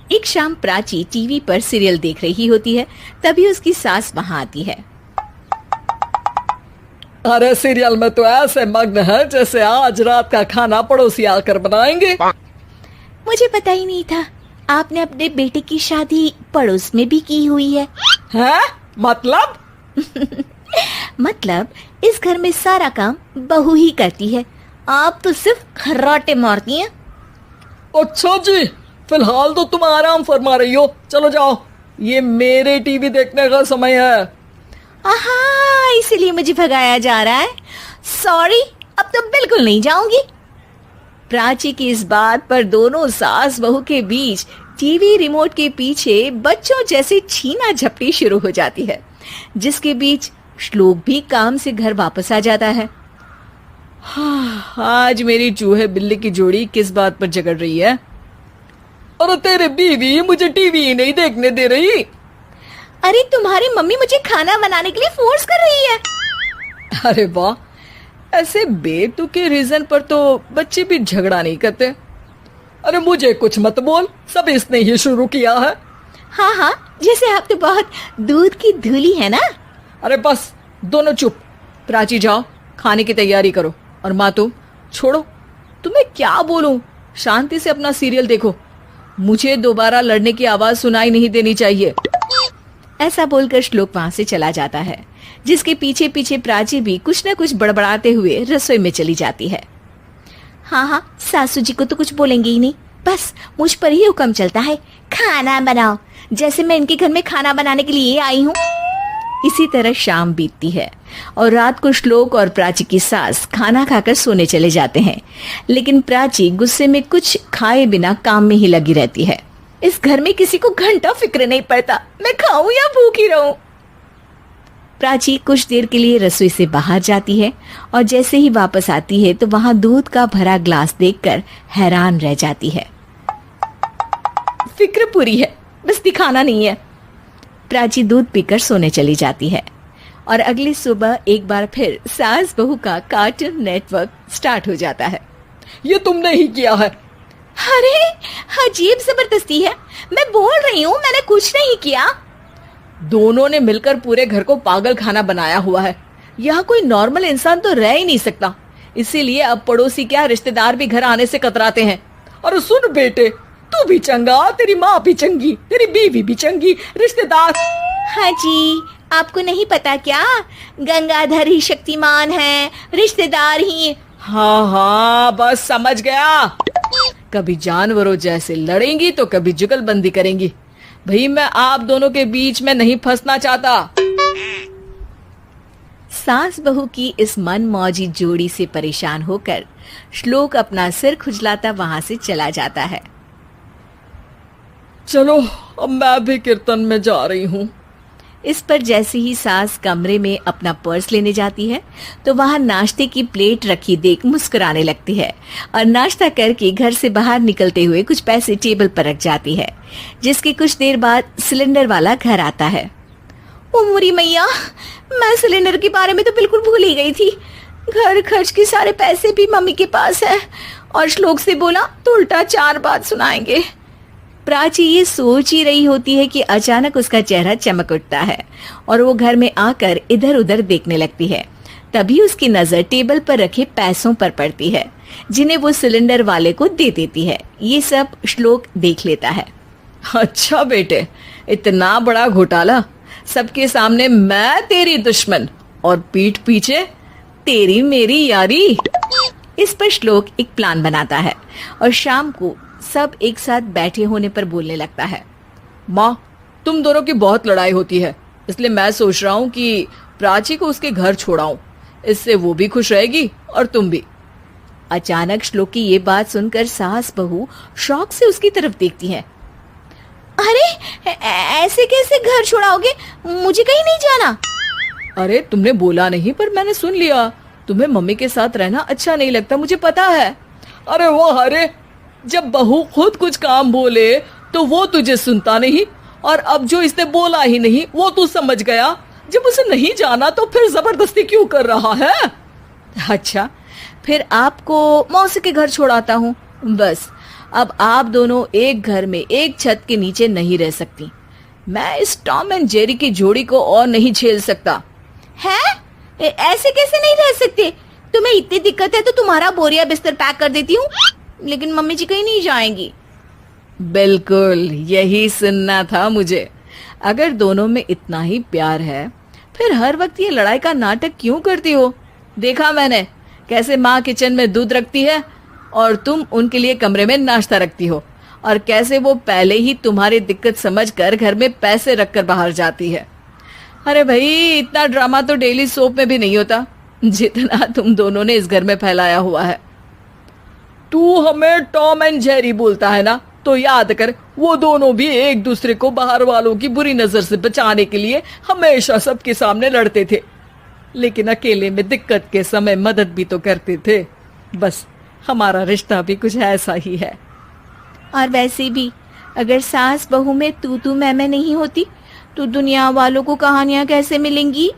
एक शाम प्राची टीवी पर सीरियल देख रही होती है। तभी उसकी सास वहां आती है। अरे सीरियल में तो ऐसे मग्न है जैसे आज रात का खाना पड़ोसी आकर बनाएंगे। मुझे पता ही नहीं था आपने अपने बेटे की शादी पड़ोस में भी की हुई है। हैं? मतलब? मतलब इस घर में सारा काम बहू ही करती है, आप तो सिर्फ खर्राटे मारती हैं। अच्छा जी, फिलहाल तो तुम आराम फरमा रही हो, चलो जाओ, ये मेरे टीवी देखने का समय है। आहा, इसीलिए मुझे भगाया जा रहा है। सॉरी, अब तो बिल्कुल नहीं जाऊंगी। प्राची की इस बात पर दोनों सास बहू के बीच टीवी रिमोट के पीछे बच्चों जैसे छीना झपटी शुरू हो जाती है, जिसके बीच श्लोक भी काम से घर वापस आ जाता है। आज मेरी चूहे बिल्ली की जोड़ी किस बात पर झगड़ रही है? अरे तेरे बीवी मुझे टीवी ही नहीं देखने दे रही। अरे तुम्हारी मम्मी मुझे खाना बनाने के लिए फोर्स कर रही है। अरे वाह, ऐसे बेतुके रीजन पर तो बच्चे भी झगड़ा नहीं करते। अरे मुझे कुछ मत बोल, सब इसने ही शुरू किया है। हाँ हाँ, जैसे आप तो बहुत दूध की धूली है ना। अरे बस, दोनों चुप। प्राची जाओ, खाने की तैयारी करो। और माँ तुम छोड़ो, तुम्हें क्या बोलूं, शांति से अपना सीरियल देखो, मुझे दोबारा लड़ने की आवाज सुनाई नहीं देनी चाहिए। ऐसा बोलकर श्लोक वहां से चला जाता है, जिसके पीछे पीछे प्राची भी कुछ न कुछ बड़बड़ाते हुए रसोई में चली जाती है। हाँ हाँ, सासू जी को तो कुछ बोलेंगे ही नहीं, बस मुझ पर ही हुक्म चलता है, खाना बनाओ, जैसे मैं इनके घर में खाना बनाने के लिए आई हूँ। इसी तरह शाम बीतती है और रात को श्लोक और प्राची की सास खाना खाकर सोने चले जाते हैं, लेकिन प्राची गुस्से में कुछ खाए बिना काम में ही लगी रहती है। इस घर में किसी को घंटा फिक्र नहीं पड़ता, मैं खाऊं या भूखी रहूं। प्राची कुछ देर के लिए रसोई से बाहर जाती है और जैसे ही वापस आती है तो वहां दूध का भरा ग्लास देखकर हैरान रह जाती है। फिक्र पूरी है, बस दिखाना नहीं है। प्राची दूध पीकर सोने चली जाती है और अगली सुबह एक बार फिर सास बहू का कार्टून नेटवर्क स्टार्ट हो जाता है। ये तुमने ही किया है। अरे अजीब जबरदस्ती है, मैं बोल रही हूँ मैंने कुछ नहीं किया। दोनों ने मिलकर पूरे घर को पागल खाना बनाया हुआ है। यहाँ कोई नॉर्मल इंसान तो रह ही नहीं सकता, इसीलिए अब पड़ोसी क्या रिश्तेदार भी घर आने से कतराते हैं। और सुन बेटे, तू भी चंगा, तेरी माँ भी चंगी, तेरी बीवी भी चंगी, रिश्तेदार। हाँ जी, आपको नहीं पता क्या, गंगाधर ही शक्तिमान है, रिश्तेदार ही। हाँ हाँ, बस समझ गया। कभी जानवरों जैसे लड़ेंगी तो कभी जुगलबंदी करेंगी। भाई मैं आप दोनों के बीच में नहीं फंसना चाहता। सास बहू की इस मनमौजी जोड़ी से परेशान होकर श्लोक अपना सिर खुजलाता वहां से चला जाता है। चलो अब मैं भी कीर्तन में जा रही हूँ। इस पर जैसे ही सास कमरे में अपना पर्स लेने जाती है तो वहां नाश्ते की प्लेट रखी देख मुस्कुराने लगती है और नाश्ता करके घर से बाहर निकलते हुए कुछ पैसे टेबल पर रख जाती है, जिसके कुछ देर बाद सिलेंडर वाला घर आता है। ओ मुरी मैया, मैं सिलेंडर के बारे में तो बिल्कुल भूल ही गई थी। घर खर्च के सारे पैसे भी मम्मी के पास है और श्लोक से बोला तो उल्टा 4 बात सुनाएंगे। प्राची ये सोच ही रही होती है कि अचानक उसका चेहरा चमक उठता है और वो घर में आकर इधर उधर देखने लगती है। तभी उसकी नजर टेबल पर रखे पैसों पर पड़ती है, जिन्हें वो सिलेंडर वाले को दे देती है। ये सब श्लोक देख लेता है। अच्छा बेटे, इतना बड़ा घोटाला, सबके सामने मैं तेरी दुश्मन और पीठ पीछे तेरी मेरी यारी। इस पर श्लोक एक प्लान बनाता है और शाम को सब एक साथ बैठे होने पर बोलने लगता है। माँ, तुम दोनों की बहुत लड़ाई होती है, इसलिए मैं सोच रहा हूँ कि प्राची को उसके घर छोड़ाऊं, इससे वो भी खुश रहेगी और तुम भी। अचानक श्लोक की ये बात सुनकर सास बहू शौक से उसकी तरफ देखती हैं। अरे ऐसे कैसे घर छोड़ाओगे, मुझे कहीं नहीं जाना। अरे तुमने बोला नहीं पर मैंने सुन लिया, तुम्हें मम्मी के साथ रहना अच्छा नहीं लगता, मुझे पता है। अरे वो अरे, जब बहू खुद कुछ काम बोले तो वो तुझे सुनता नहीं, और अब जो इसने बोला ही नहीं वो तू समझ गया। जब उसे नहीं जाना तो फिर जबरदस्ती क्यों कर रहा है? अच्छा, फिर आपको मौसी के घर छोड़ाता हूँ, बस अब आप दोनों एक घर में एक छत के नीचे नहीं रह सकती। मैं इस टॉम एंड जेरी की जोड़ी को और नहीं झेल सकता। है? ऐसे कैसे नहीं रह सकते? तुम्हें इतनी दिक्कत है तो तुम्हारा बोरिया बिस्तर पैक कर देती हूँ, लेकिन मम्मी जी कहीं नहीं जाएंगी। बिल्कुल यही सुनना था मुझे। अगर दोनों में इतना ही प्यार है फिर हर वक्त ये लड़ाई का नाटक क्यों करती हो? देखा मैंने कैसे माँ किचन में दूध रखती है और तुम उनके लिए कमरे में नाश्ता रखती हो, और कैसे वो पहले ही तुम्हारी दिक्कत समझकर घर में पैसे रखकर बाहर जाती है। अरे भाई, इतना ड्रामा तो डेली सोप में भी नहीं होता जितना तुम दोनों ने इस घर में फैलाया हुआ है। तू हमें टॉम एंड जेरी बोलता है ना, तो याद कर वो दोनों भी एक दूसरे को बाहर वालों की बुरी नजर से बचाने के लिए हमेशा सबके सामने लड़ते थे, लेकिन अकेले में दिक्कत के समय मदद भी तो करते थे। बस हमारा रिश्ता भी कुछ ऐसा ही है। और वैसे भी अगर सास बहू में तू मैं नहीं होती तो दुनिया वालों को कहानियां कैसे मिलेंगी?